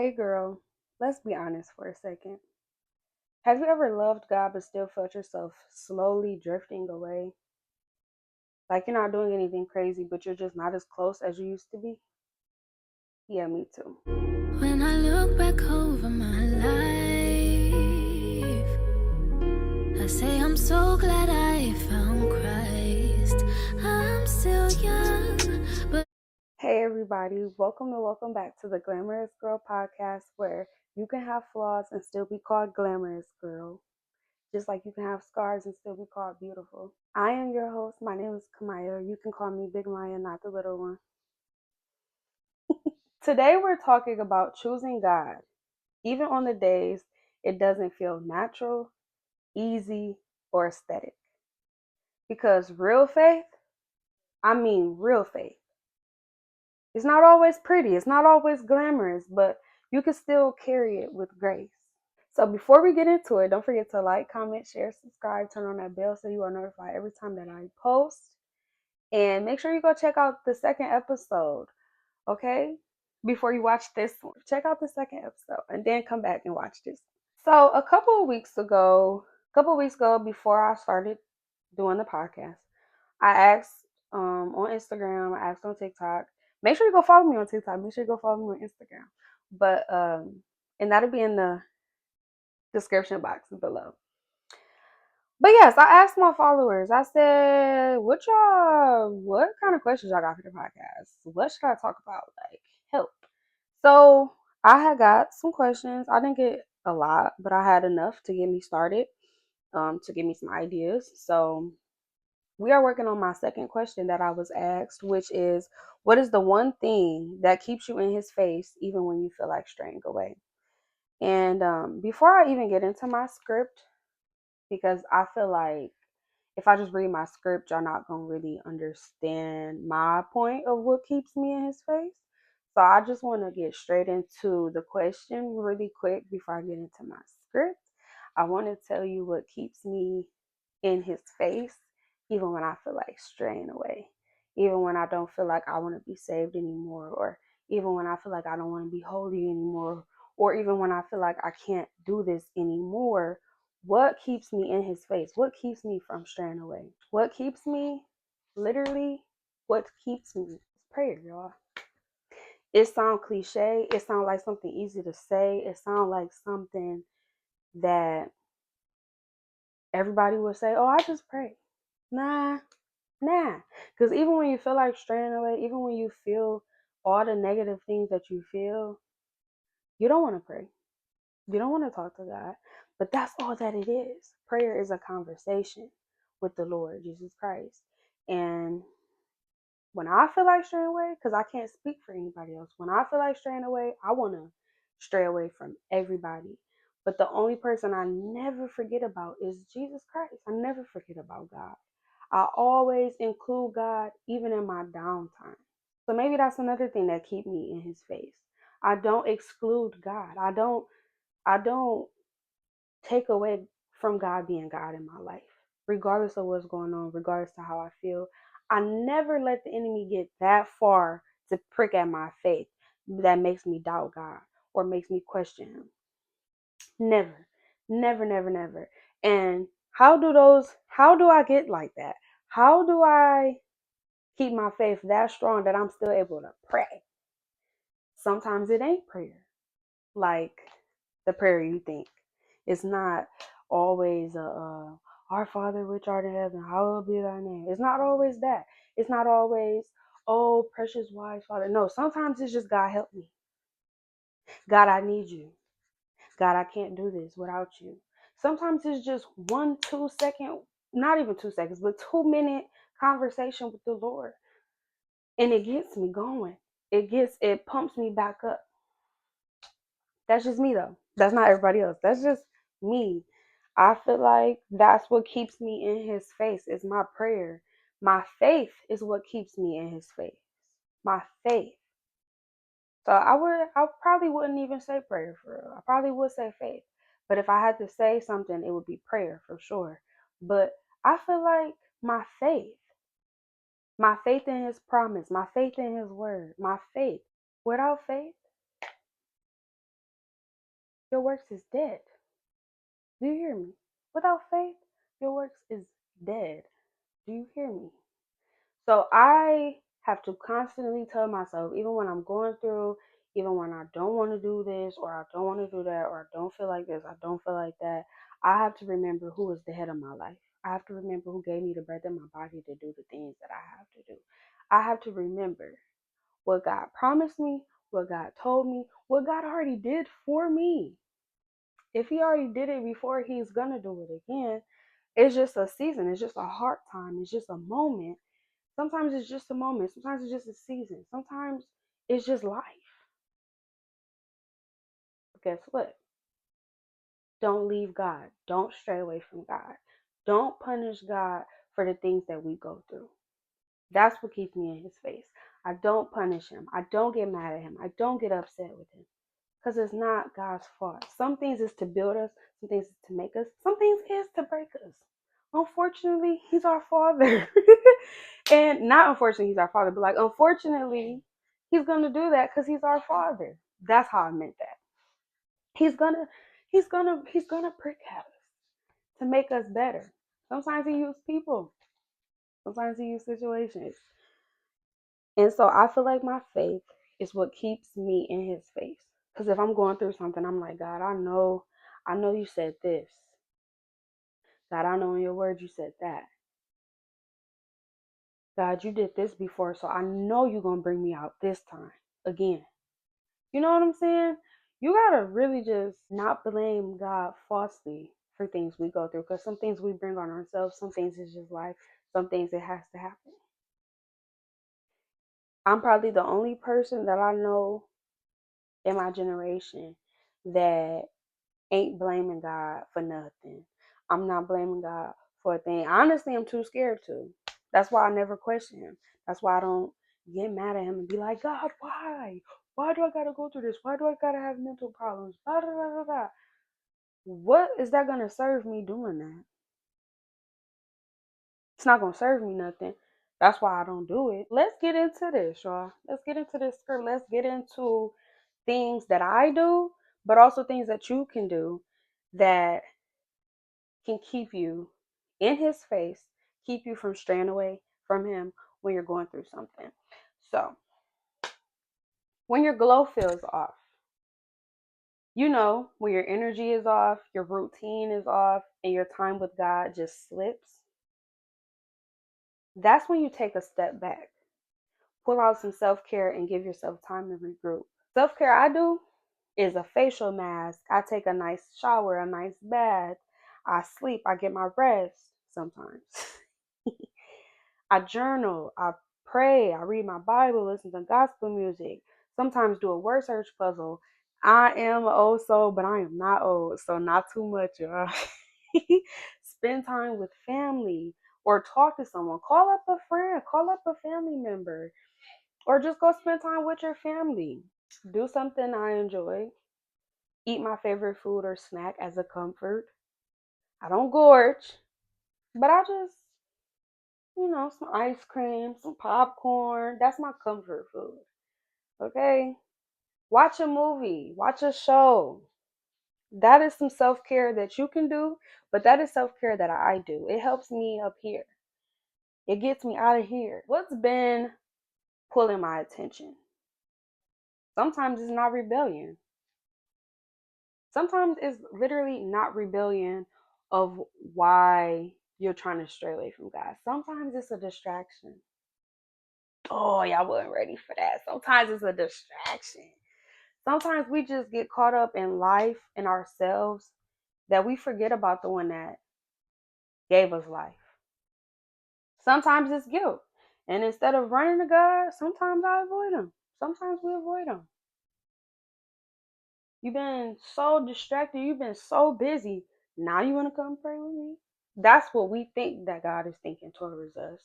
Hey girl, let's be honest for a second. Have you ever loved God but still felt yourself slowly drifting away? Like you're not doing anything crazy, but you're just not as close as you used to be? Yeah, me too. When I look back over my life, I say I'm so glad I found Christ. I'm still young, but Hey everybody, welcome back to the Glamorous Girl podcast where you can have flaws and still be called glamorous girl. Just like you can have scars and still be called beautiful. I am your host. My name is Kamaya. You can call me Big Maya, not the little one. Today we're talking about choosing God even on the days it doesn't feel natural, easy, or aesthetic. Because real faith, I mean real faith, it's not always pretty, it's not always glamorous, but you can still carry it with grace. So before we get into it, don't forget to like, comment, share, subscribe, turn on that bell so you are notified every time that I post. And make sure you go check out the second episode, okay? Before you watch this one, check out the second episode and then come back and watch this. So a couple of weeks ago, before I started doing the podcast, I asked on Instagram, I asked on TikTok. Make sure you go follow me on TikTok. Make sure you go follow me on Instagram. But and that'll be in the description box below. But yes, I asked my followers. I said, what kind of questions y'all got for the podcast? What should I talk about? Like, help. So I had got some questions. I didn't get a lot, but I had enough to get me started, to give me some ideas. So we are working on my second question that I was asked, which is, what is the one thing that keeps you in his face even when you feel like straying away? And before I even get into my script, because I feel like if I just read my script, y'all not gonna really understand my point of what keeps me in his face. So I just want to get straight into the question really quick before I get into my script. I want to tell you what keeps me in his face, even when I feel like straying away, even when I don't feel like I want to be saved anymore, or even when I feel like I don't want to be holy anymore, or even when I feel like I can't do this anymore. What keeps me in his face? What keeps me from straying away? What keeps me, literally, what keeps me is prayer, y'all. It sounds cliche. It sounds like something easy to say. It sounds like something that everybody would say, oh, I just pray. Nah, nah. Because even when you feel like straying away, even when you feel all the negative things that you feel, you don't want to pray. You don't want to talk to God. But that's all that it is. Prayer is a conversation with the Lord Jesus Christ. And when I feel like straying away, because I can't speak for anybody else, when I feel like straying away, I want to stray away from everybody. But the only person I never forget about is Jesus Christ. I never forget about God. I always include God even in my downtime. So maybe that's another thing that keep me in his face. I don't exclude God. I don't take away from God being God in my life, regardless of what's going on, regardless of how I feel. I never let the enemy get that far to prick at my faith that makes me doubt God or makes me question him. Never, never, never, never. And how do I get like that? How do I keep my faith that strong that I'm still able to pray? Sometimes it ain't prayer. Like the prayer you think. It's not always Our Father which art in heaven, hallowed be thy name. It's not always that. It's not always, oh, precious wise Father. No, sometimes it's just, God help me. God, I need you. God, I can't do this without you. Sometimes it's just 1, 2 second, not even 2 seconds, but 2 minute conversation with the Lord. And it gets me going. It pumps me back up. That's just me though. That's not everybody else. That's just me. I feel like that's what keeps me in his face is my prayer. My faith is what keeps me in his face. My faith. So I probably wouldn't even say prayer for real. I probably would say faith. But if I had to say something, it would be prayer for sure. But I feel like my faith in his promise, my faith in his word, my faith. Without faith, your works is dead. Do you hear me? Without faith, your works is dead. Do you hear me? So I have to constantly tell myself, even when I'm going through, even when I don't want to do this, or I don't want to do that, or I don't feel like this, I don't feel like that, I have to remember who is the head of my life. I have to remember who gave me the breath in my body to do the things that I have to do. I have to remember what God promised me, what God told me, what God already did for me. If He already did it before, He's going to do it again. It's just a season, it's just a hard time, it's just a moment. Sometimes it's just a moment. Sometimes it's just a season. Sometimes it's just life. But guess what? Don't leave God. Don't stray away from God. Don't punish God for the things that we go through. That's what keeps me in His face. I don't punish Him. I don't get mad at Him. I don't get upset with Him. Because it's not God's fault. Some things is to build us, some things is to make us, some things is to break us. Unfortunately, He's our Father. And not unfortunately, He's our Father, but like unfortunately, He's gonna do that because He's our Father. That's how I meant that. He's gonna, he's gonna prick at us to make us better. Sometimes He uses people. Sometimes He uses situations. And so I feel like my faith is what keeps me in His face. Because if I'm going through something, I'm like, God, I know you said this. God, I know in your word you said that. God, you did this before, so I know you're going to bring me out this time again. You know what I'm saying? You got to really just not blame God falsely for things we go through. Because some things we bring on ourselves, some things is just life, some things it has to happen. I'm probably the only person that I know in my generation that ain't blaming God for nothing. I'm not blaming God for a thing. Honestly, I'm too scared to. That's why I never question Him. That's why I don't get mad at Him and be like, God, why? Why do I gotta go through this? Why do I gotta have mental problems? Blah, blah, blah, blah, blah. What is that gonna serve me doing that? It's not gonna serve me nothing. That's why I don't do it. Let's get into this, y'all. Let's get into this script. Let's get into things that I do, but also things that you can do that can keep you in His face, keep you from straying away from Him when you're going through something. So, when your glow feels off, when your energy is off, your routine is off, and your time with God just slips, that's when you take a step back. Pull out some self care and give yourself time to regroup. Self care I do is a facial mask. I take a nice shower, a nice bath. I sleep, I get my rest sometimes. I journal, I pray, I read my Bible, listen to gospel music, sometimes do a word search puzzle. I am old soul, but I am not old, so not too much, y'all. Spend time with family or talk to someone. Call up a friend, call up a family member, or just go spend time with your family. Do something I enjoy. Eat my favorite food or snack as a comfort. I don't gorge, but I just some ice cream, some popcorn. That's my comfort food. Okay? Watch a movie, watch a show. That is some self care that you can do, but that is self care that I do. It helps me up here, it gets me out of here. What's been pulling my attention? Sometimes it's not rebellion. Sometimes it's literally not rebellion of why you're trying to stray away from God. Sometimes it's a distraction. Oh, y'all wasn't ready for that. Sometimes it's a distraction. Sometimes we just get caught up in life and ourselves that we forget about the one that gave us life. Sometimes it's guilt. And instead of running to God, sometimes I avoid Him. Sometimes we avoid Him. You've been so distracted. You've been so busy. Now you want to come pray with me? That's what we think that God is thinking towards us.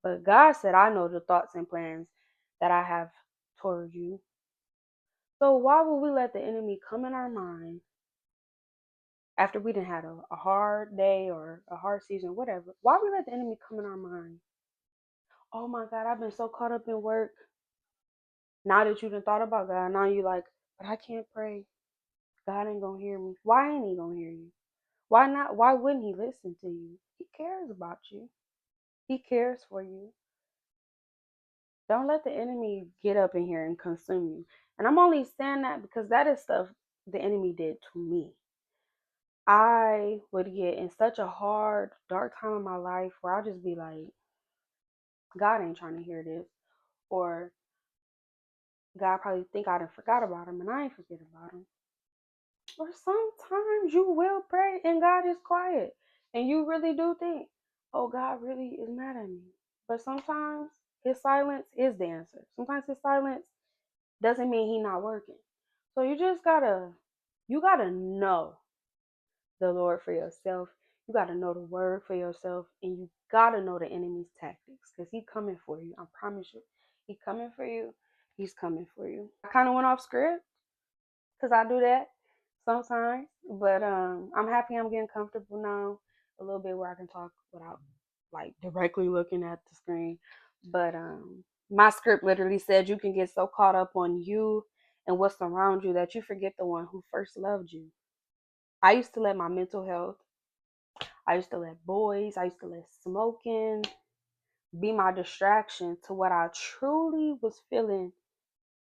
But God said, I know the thoughts and plans that I have towards you. So why would we let the enemy come in our mind after we didn't had a hard day or a hard season, whatever? Why we let the enemy come in our mind? Oh my God, I've been so caught up in work. Now that you done thought about God, now you like, but I can't pray. God ain't gonna hear me. Why ain't he gonna hear you? Why not? Why wouldn't he listen to you? He cares about you. He cares for you. Don't let the enemy get up in here and consume you. And I'm only saying that because that is stuff the enemy did to me. I would get in such a hard, dark time in my life where I'll just be like, God ain't trying to hear this. Or God probably think I done forgot about him and I ain't forget about him. Or sometimes you will pray and God is quiet. And you really do think, oh, God really is mad at me. But sometimes his silence is the answer. Sometimes his silence doesn't mean he not working. So you gotta know the Lord for yourself. You gotta know the word for yourself, and you gotta know the enemy's tactics, cause he coming for you. I promise you, he coming for you. He's coming for you. I kind of went off script, cause I do that sometimes, but I'm happy I'm getting comfortable now, a little bit where I can talk without like directly looking at the screen. But my script literally said you can get so caught up on you and what's around you that you forget the one who first loved you. I used to let my mental health, I used to let boys, I used to let smoking be my distraction to what I truly was feeling.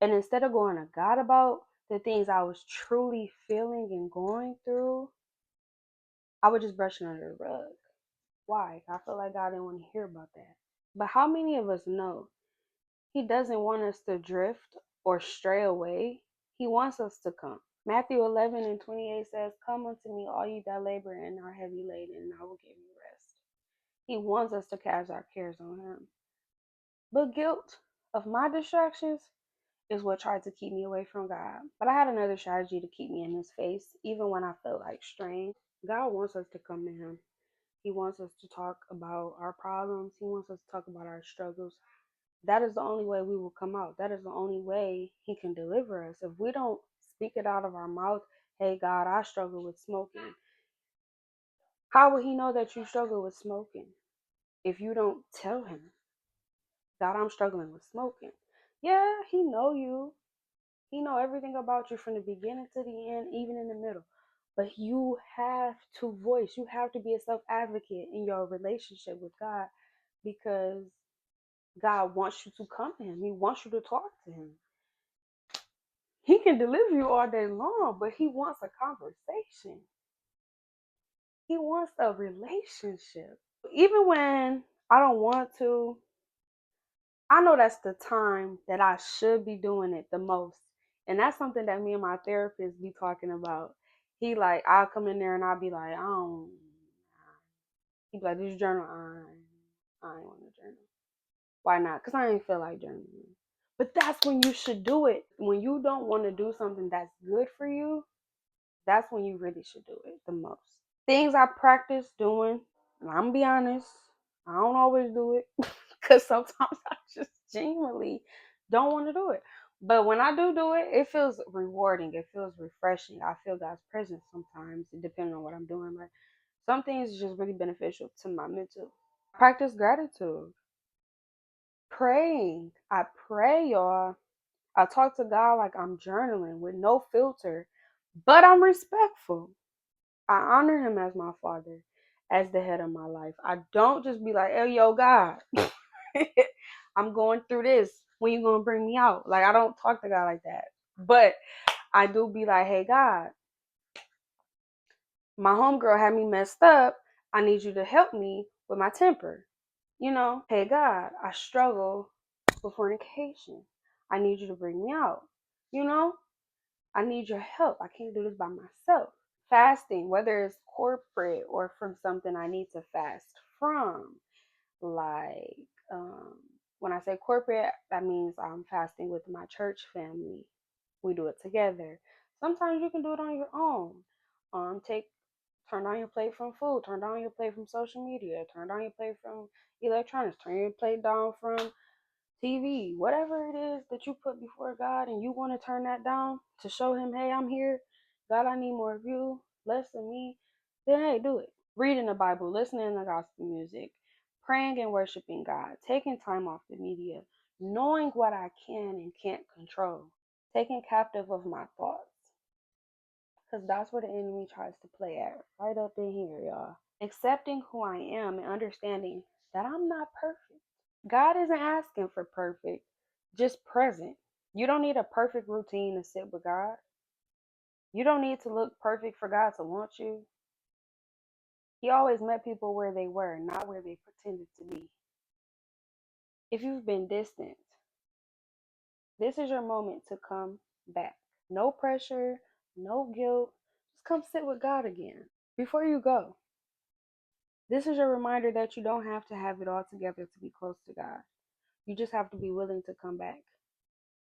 And instead of going to God about the things I was truly feeling and going through, I would just brush it under the rug. Why? I feel like God didn't want to hear about that. But how many of us know He doesn't want us to drift or stray away? He wants us to come. Matthew 11:28 says, come unto me, all you that labor and are heavy laden, and I will give you rest. He wants us to cast our cares on Him. But guilt of my distractions is what tried to keep me away from God. But I had another strategy to keep me in His face, even when I felt like straying. God wants us to come to Him. He wants us to talk about our problems. He wants us to talk about our struggles. That is the only way we will come out. That is the only way He can deliver us. If we don't speak it out of our mouth, hey, God, I struggle with smoking. How will He know that you struggle with smoking if you don't tell Him, God, I'm struggling with smoking? Yeah, He know you. He know everything about you from the beginning to the end, even in the middle. But you have to voice. You have to be a self advocate in your relationship with God, because God wants you to come to Him. He wants you to talk to Him. He can deliver you all day long, but He wants a conversation. He wants a relationship. Even when I don't want to, I know that's the time that I should be doing it the most. And that's something that me and my therapist be talking about. He like, I'll come in there and I'll be like, I don't. He be like, this journal, I ain't want to journal. Why not? Because I ain't feel like journaling. But that's when you should do it. When you don't want to do something that's good for you, that's when you really should do it the most. Things I practice doing, and I'm gonna be honest, I don't always do it because sometimes I just genuinely don't want to do it. But when I do it, it feels rewarding. It feels refreshing. I feel God's presence sometimes, depending on what I'm doing. Like some things is just really beneficial to my mental. Practice gratitude, praying. I pray, y'all. I talk to God like I'm journaling with no filter, but I'm respectful. I honor Him as my Father, as the head of my life. I don't just be like, hey, yo, God, I'm going through this. When you gonna bring me out? Like, I don't talk to God like that. But I do be like, hey, God, my homegirl had me messed up. I need you to help me with my temper. Hey, God, I struggle with fornication. I need you to bring me out. You know, I need your help. I can't do this by myself. Fasting, whether it's corporate or from something I need to fast from. Like, um, when I say corporate, that means I'm fasting with my church family. We do it together. Sometimes you can do it on your own. Turn down your plate from food, turn down your plate from social media, turn down your plate from electronics, turn your plate down from TV, whatever it is that you put before God and you want to turn that down to show Him, hey, I'm here. God, I need more of you, less of me. Then, hey, do it. Reading the Bible, listening to gospel music, praying and worshiping God, taking time off the media, knowing what I can and can't control, taking captive of my thoughts. Because that's where the enemy tries to play at. Right up in here, y'all. Accepting who I am and understanding that I'm not perfect. God isn't asking for perfect, just present. You don't need a perfect routine to sit with God. You don't need to look perfect for God to want you. He always met people where they were, not where they pretended to be. If you've been distant, this is your moment to come back. No pressure, no guilt. Just come sit with God again. Before you go, this is your reminder that you don't have to have it all together to be close to God. You just have to be willing to come back.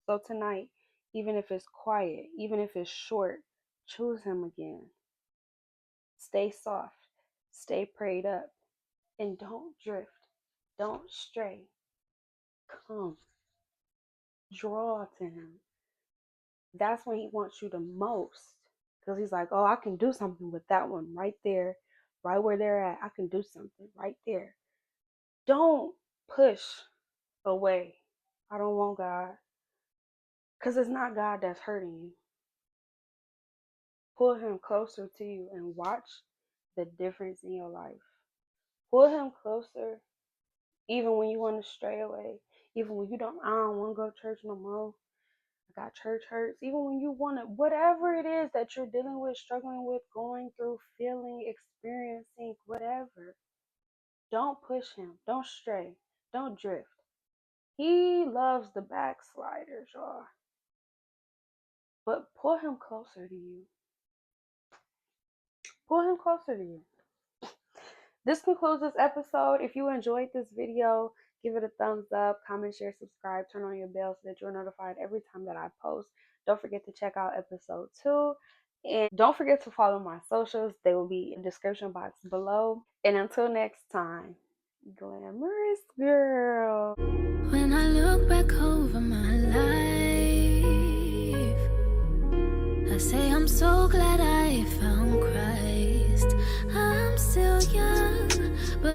So tonight, even if it's quiet, even if it's short, choose Him again. Stay soft, stay prayed up, and don't drift, don't stray. Come, draw to Him. That's when He wants you the most. Because He's like, oh, I can do something with that one right there, right where they're at. I can do something right there. Don't push away. I don't want God. Because it's not God that's hurting you. Pull Him closer to you and watch the difference in your life. Pull Him closer even when you want to stray away. Even when I don't want to go to church no more. I got church hurts. Even when you want to, whatever it is that you're dealing with, struggling with, going through, feeling, experiencing, whatever. Don't push Him. Don't stray. Don't drift. He loves the backsliders, y'all. But pull Him closer to you. Pull Him closer to you. This concludes this episode. If you enjoyed this video, give it a thumbs up, comment, share, subscribe, turn on your bell so that you're notified every time that I post. Don't forget to check out episode 2. And don't forget to follow my socials. They will be in the description box below. And until next time, glamorous girl. When I look back over my life, I say I'm so glad I found Christ. I'm still young, but